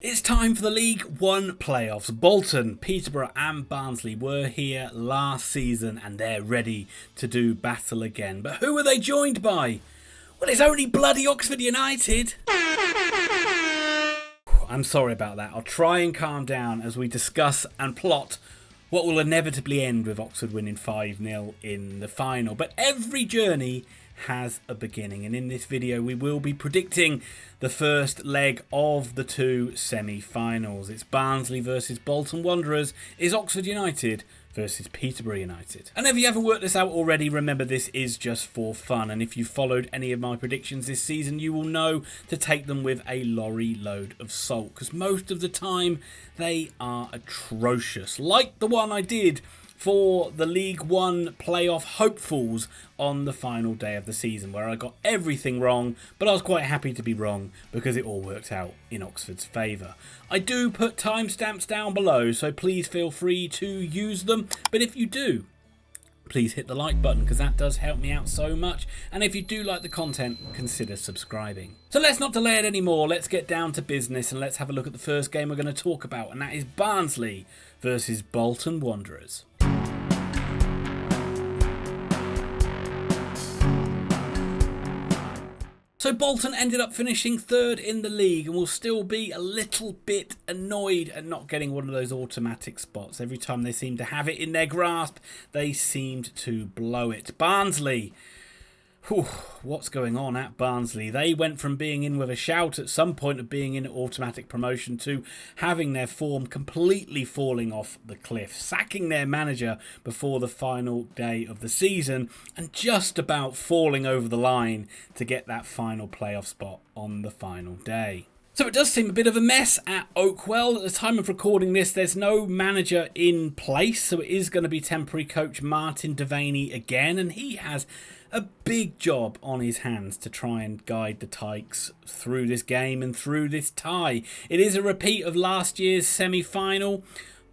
It's time for the League One playoffs. Bolton, Peterborough and Barnsley were here last season and they're ready to do battle again. But who are they joined by? Well, it's only bloody Oxford United. I'm sorry about that. I'll try and calm down as we discuss and plot what will inevitably end with Oxford winning 5-0 in the final. But every journey has a beginning, and in this video we will be predicting the first leg of the two semi-finals. It's Barnsley versus Bolton Wanderers. Is Oxford United versus Peterborough United. And if you haven't worked this out already, remember this is just for fun, and if you followed any of my predictions this season, you will know to take them with a lorry load of salt, because most of the time they are atrocious, like the one I did for the League One playoff hopefuls on the final day of the season, where I got everything wrong, but I was quite happy to be wrong because it all worked out in Oxford's favour. I do put timestamps down below, so please feel free to use them, but if you do, please hit the like button because that does help me out so much, and if you do like the content, consider subscribing. So let's not delay it anymore, let's get down to business and let's have a look at the first game we're going to talk about, and that is Barnsley versus Bolton Wanderers. So Bolton ended up finishing third in the league and will still be a little bit annoyed at not getting one of those automatic spots. Every time they seem to have it in their grasp, they seemed to blow it. Barnsley. Whew, what's going on at Barnsley? They went from being in with a shout at some point of being in automatic promotion to having their form completely falling off the cliff, sacking their manager before the final day of the season and just about falling over the line to get that final playoff spot on the final day. So it does seem a bit of a mess at Oakwell. At the time of recording this, there's no manager in place, so it is going to be temporary coach Martin Devaney again, and he has a big job on his hands to try and guide the Tykes through this game and through this tie. It is a repeat of last year's semi-final.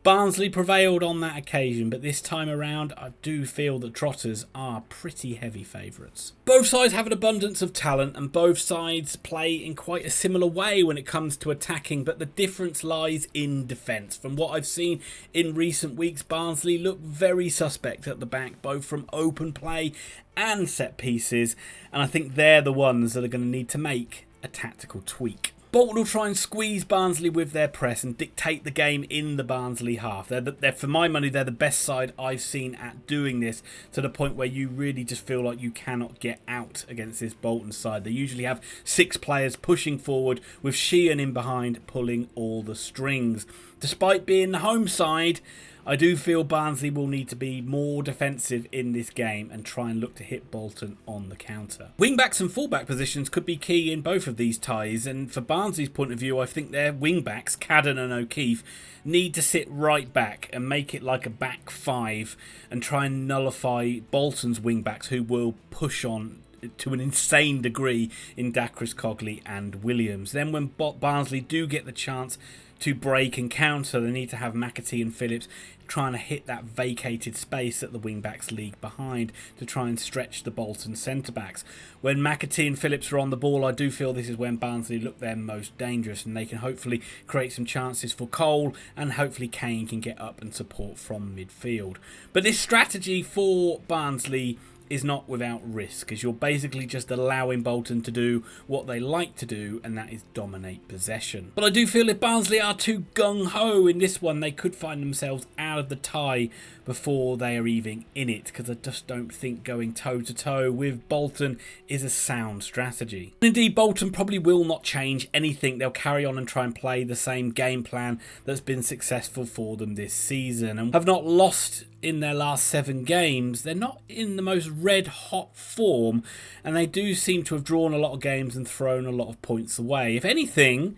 Barnsley prevailed on that occasion, but this time around I do feel that Trotters are pretty heavy favourites. Both sides have an abundance of talent and both sides play in quite a similar way when it comes to attacking, but the difference lies in defence. From what I've seen in recent weeks, Barnsley look very suspect at the back, both from open play and set pieces, and I think they're the ones that are going to need to make a tactical tweak. Bolton will try and squeeze Barnsley with their press and dictate the game in the Barnsley half. They're, for my money, they're the best side I've seen at doing this, to the point where you really just feel like you cannot get out against this Bolton side. They usually have 6 players pushing forward with Sheehan in behind pulling all the strings. Despite being the home side, I do feel Barnsley will need to be more defensive in this game and try and look to hit Bolton on the counter. Wingbacks and fullback positions could be key in both of these ties, and for Barnsley's point of view, I think their wingbacks, Cadden and O'Keefe, need to sit right back and make it like a back 5 and try and nullify Bolton's wingbacks, who will push on to an insane degree in Dacris, Cogley and Williams. Then when Barnsley do get the chance to break and counter, they need to have McAtee and Phillips trying to hit that vacated space that the wing-backs league behind to try and stretch the Bolton centre-backs. When McAtee and Phillips are on the ball, I do feel this is when Barnsley look their most dangerous, and they can hopefully create some chances for Cole, and hopefully Kane can get up and support from midfield. But this strategy for Barnsley is not without risk, as you're basically just allowing Bolton to do what they like to do, and that is dominate possession. But I do feel if Barnsley are too gung-ho in this one, they could find themselves out of the tie before they are even in it, because I just don't think going toe-to-toe with Bolton is a sound strategy. Indeed, Bolton probably will not change anything. They'll carry on and try and play the same game plan that's been successful for them this season, and have not lost in their last 7 games. They're not in the most red-hot form, and they do seem to have drawn a lot of games and thrown a lot of points away. If anything,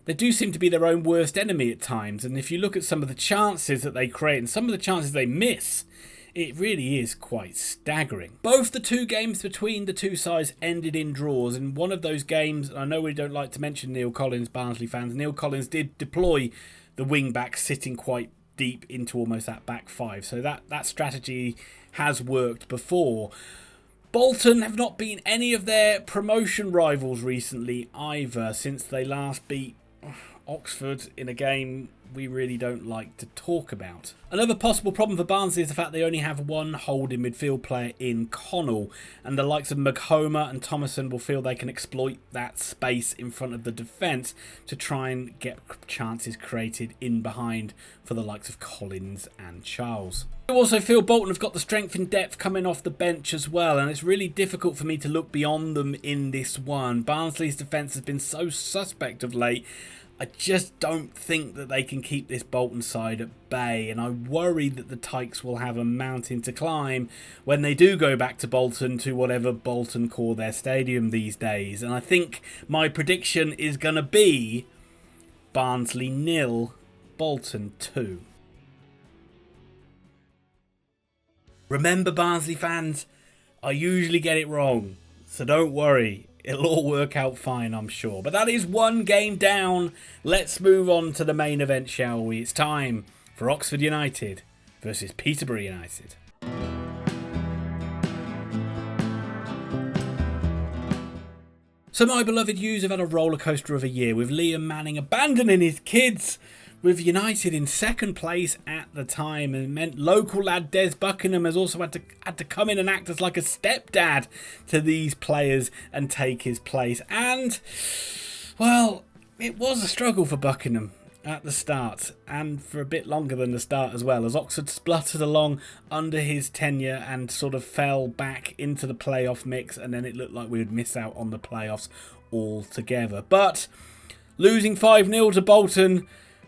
they do seem to be their own worst enemy at times, and if you look at some of the chances that they create and some of the chances they miss, it really is quite staggering. Both the 2 games between the two sides ended in draws, and one of those games, I know we don't like to mention Neil Collins, Barnsley fans, Neil Collins did deploy the wing-back sitting quite deep into almost that back 5, so that strategy has worked before. Bolton have not been any of their promotion rivals recently either, since they last beat Oxford in a game we really don't like to talk about. Another possible problem for Barnsley is the fact they only have one holding midfield player in Connell, and the likes of McHomer and Thomason will feel they can exploit that space in front of the defence to try and get chances created in behind for the likes of Collins and Charles. I also feel Bolton have got the strength and depth coming off the bench as well, and it's really difficult for me to look beyond them in this one. Barnsley's defence has been so suspect of late. I just don't think that they can keep this Bolton side at bay, and I worry that the Tykes will have a mountain to climb when they do go back to Bolton, to whatever Bolton call their stadium these days. And I think my prediction is going to be Barnsley 0, Bolton 2. Remember, Barnsley fans, I usually get it wrong, so don't worry. It'll all work out fine, I'm sure. But that is one game down. Let's move on to the main event, shall we? It's time for Oxford United versus Peterborough United. So my beloved U's have had a rollercoaster of a year, with Liam Manning abandoning his kids, with United in second place at the time, and it meant local lad Des Buckingham has also had to come in and act as like a stepdad to these players and take his place. And, well, it was a struggle for Buckingham at the start, and for a bit longer than the start as well, as Oxford spluttered along under his tenure and sort of fell back into the playoff mix, and then it looked like we would miss out on the playoffs altogether. But losing 5-0 to Bolton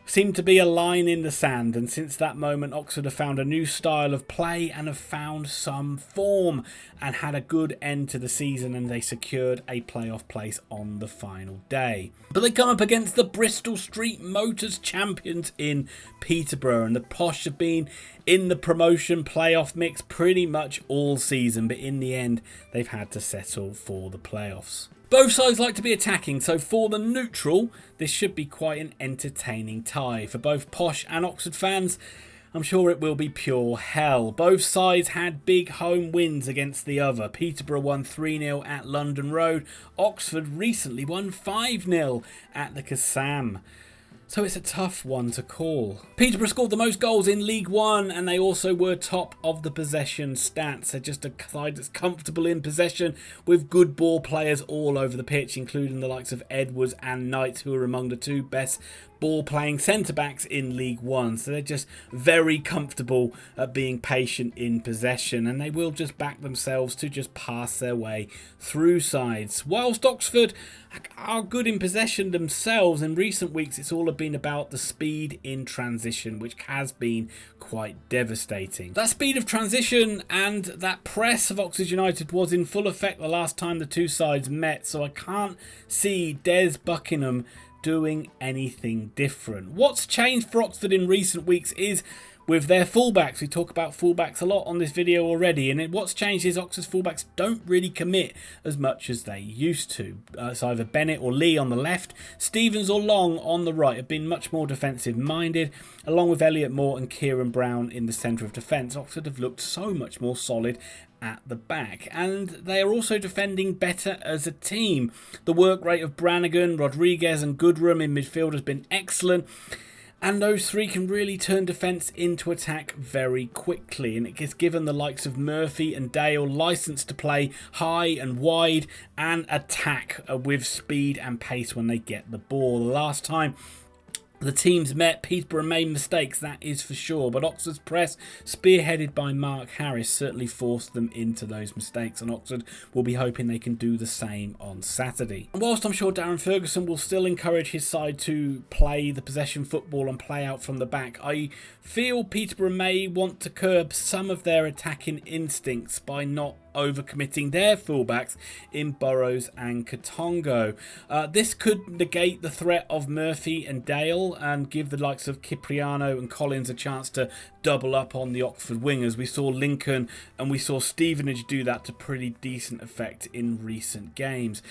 seemed to be a line in the sand, and since that moment Oxford have found a new style of play and have found some form and had a good end to the season, and they secured a playoff place on the final day. But they come up against the Bristol Street Motors champions in Peterborough, and the POSH have been in the promotion playoff mix pretty much all season, but in the end they've had to settle for the playoffs. Both sides like to be attacking, so for the neutral, this should be quite an entertaining tie. For both POSH and Oxford fans, I'm sure it will be pure hell. Both sides had big home wins against the other. Peterborough won 3-0 at London Road. Oxford recently won 5-0 at the Kassam. So it's a tough one to call. Peterborough scored the most goals in League One, and they also were top of the possession stats. They're just a side that's comfortable in possession with good ball players all over the pitch, including the likes of Edwards and Knight, who are among the two best ball-playing centre-backs in League One. So they're just very comfortable at being patient in possession, and they will just back themselves to just pass their way through sides. Whilst Oxford are good in possession themselves, in recent weeks it's all been about the speed in transition, which has been quite devastating. That speed of transition and that press of Oxford United was in full effect the last time the two sides met, so I can't see Des Buckingham doing anything different. What's changed for Oxford in recent weeks is with their fullbacks. We talk about fullbacks a lot on this video already, and what's changed is Oxford's fullbacks don't really commit as much as they used to. It's either Bennett or Lee on the left, Stevens or Long on the right have been much more defensive minded, along with Elliot Moore and Kieran Brown in the centre of defence. Oxford have looked so much more solid at the back, and they are also defending better as a team. The work rate of Brannigan, Rodriguez and Goodrum in midfield has been excellent, and those three can really turn defence into attack very quickly, and it has given the likes of Murphy and Dale licence to play high and wide and attack with speed and pace when they get the ball. The last time the teams met, Peterborough made mistakes, that is for sure, but Oxford's press, spearheaded by Mark Harris, certainly forced them into those mistakes, and Oxford will be hoping they can do the same on Saturday. And whilst I'm sure Darren Ferguson will still encourage his side to play the possession football and play out from the back, I feel Peterborough may want to curb some of their attacking instincts by not overcommitting their fullbacks in Burrows and Katongo. This could negate the threat of Murphy and Dale and give the likes of Cipriano and Collins a chance to double up on the Oxford wingers. We saw Lincoln and we saw Stevenage do that to pretty decent effect in recent games.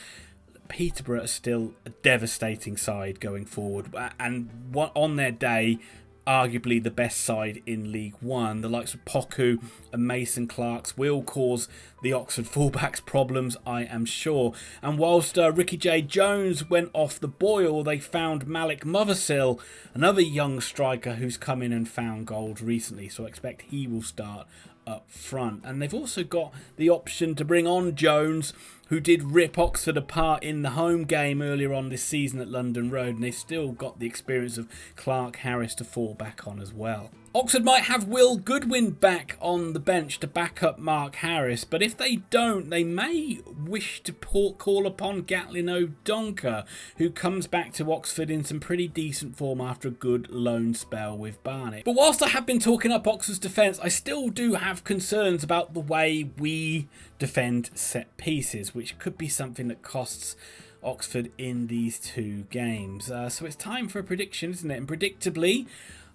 Peterborough are still a devastating side going forward, and on their day arguably the best side in League One. The likes of Poku and Mason Clarks will cause the Oxford fullbacks problems, I am sure. And whilst Ricky J. Jones went off the boil, they found Malik Mothersill, another young striker who's come in and found goals recently, so I expect he will start up front. And they've also got the option to bring on Jones, who did rip Oxford apart in the home game earlier on this season at London Road, and they've still got the experience of Clark Harris to fall back on as well. Oxford might have Will Goodwin back on the bench to back up Mark Harris, but if they don't, they may wish to call upon Gatlin O'Donker, who comes back to Oxford in some pretty decent form after a good loan spell with Barnet. But whilst I have been talking up Oxford's defence, I still do have concerns about the way we defend set pieces, which could be something that costs Oxford in these two games. So it's time for a prediction, isn't it? And predictably,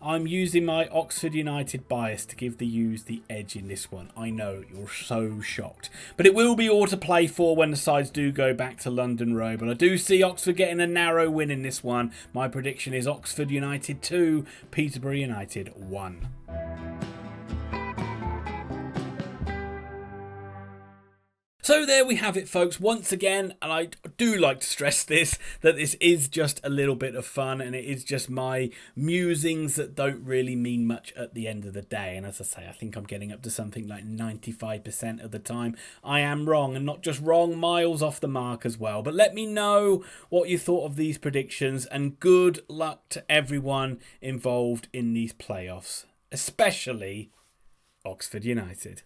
I'm using my Oxford United bias to give the U's the edge in this one. I know, you're so shocked. But it will be all to play for when the sides do go back to London Road. But I do see Oxford getting a narrow win in this one. My prediction is Oxford United 2, Peterborough United 1. So there we have it, folks. Once again, and I do like to stress this, that this is just a little bit of fun and it is just my musings that don't really mean much at the end of the day. And as I say, I think I'm getting up to something like 95% of the time I am wrong, and not just wrong, miles off the mark as well. But let me know what you thought of these predictions, and good luck to everyone involved in these playoffs, especially Oxford United.